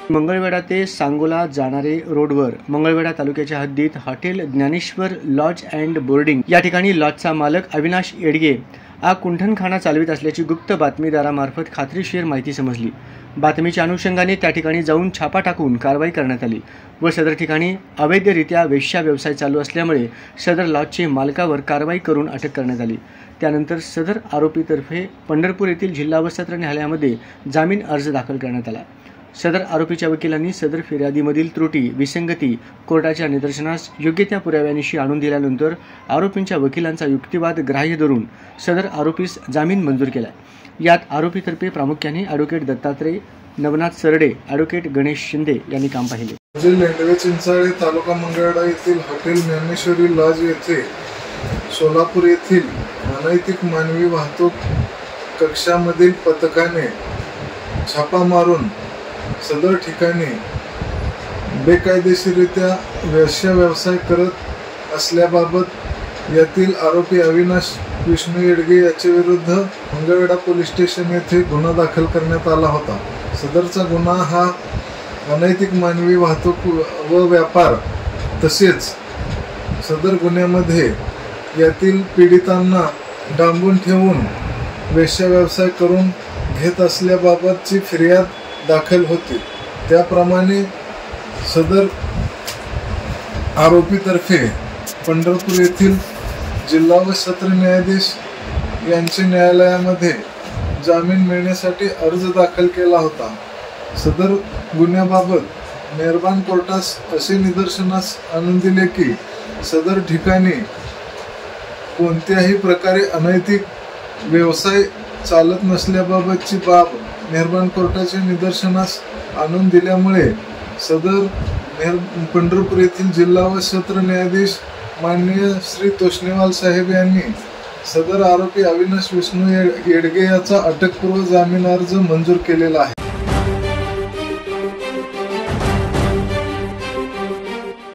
मंगळवेढा ते सांगोला जाणारे रोडवर मंगळवेढा तालुक्याच्या हद्दीत hotel Dnyaneshwar lodge and boarding या ठिकाणी लॉजचा मालक अविनाश येडगे हा कुंठणखाना चालवित असल्याची गुप्त बातमीदारामार्फत खात्रीशीर माहिती समजली। बातमीच्या अनुषंगाने त्या ठिकाणी जाऊन छापा टाकून कारवाई करण्यात आली व सदर ठिकाणी अवैधरित्या वेश्या व्यवसाय चालू असल्यामुळे सदर लॉजचे मालकावर कारवाई करून अटक करण्यात आली। त्यानंतर सदर आरोपीतर्फे पंढरपूर येथील जिल्हा व सत्र न्यायालयामध्ये जामीन अर्ज दाखल करण्यात आला। सदर आरोपीच्या वकिलांनी सदर फिर्यादीमधील त्रुटी विसंगती कोर्टाच्या निदर्शनास योग्य त्या पुराव्यानिशी आणून दिल्यानंतर आरोपींच्या वकिलांचा युक्तिवाद ग्राह्य धरून सदर आरोपीस जामीन मंजूर केला। यात आरोपीतर्फे प्रामुख्याने ॲडव्होकेट दत्तात्रय नवनाथ सरडे, ॲडव्होकेट गणेश शिंदे यांनी काम पाहिले। लेंडवे चिंचाळे तालुका मंगळवेढा येथील हॉटेल ज्ञानेश्वरी लॉज येथे सोलापूर येथील अनैतिक मानवी वाहतूक कक्षामधील पथकाने छापा मारून सदर ठिकाणी बेकायदेशीररित्या वेश्या व्यवसाय करत असल्याबाबत यातील आरोपी अविनाश विष्णू येडगे याच्या विरुद्ध मंगळवेढा पोलीस स्टेशन येथे गुन्हा दाखल करण्यात आला होता। सदरचा गुन्हा हा अनैतिक मानवी वाहतूक व व्यापार तसेच सदर गुन्ह्यामध्ये यातील पीडितांना डांबून ठेवून वेश्या व्यवसाय करून घेत असल्याबाबतची फिर्याद दाखल होती। त्याप्रमाणे सदर आरोपीतर्फे पंढरपूर येथील जिल्हा व सत्र न्यायाधीश यांचे न्यायालयामध्ये जामीन मिळण्यासाठी अर्ज दाखल केला होता। सदर गुन्ह्याबाबत मेहरबान कोर्टास असे निदर्शनास आणून दिले की सदर ठिकाणी कोणत्याही प्रकारे अनैतिक व्यवसाय चालत नसल्याबाबतची बाब मेहरबान कोर्टाच्या निदर्शनास आणून दिल्यामुळे सदर पंढरपूर येथील जिल्हा व सत्र न्यायाधीश माननीय श्री तोष्णेवाल साहेब यांनी सदर आरोपी अविनाश विष्णू येडगे याचा अटकपूर्व जामीन अर्ज मंजूर केलेला आहे।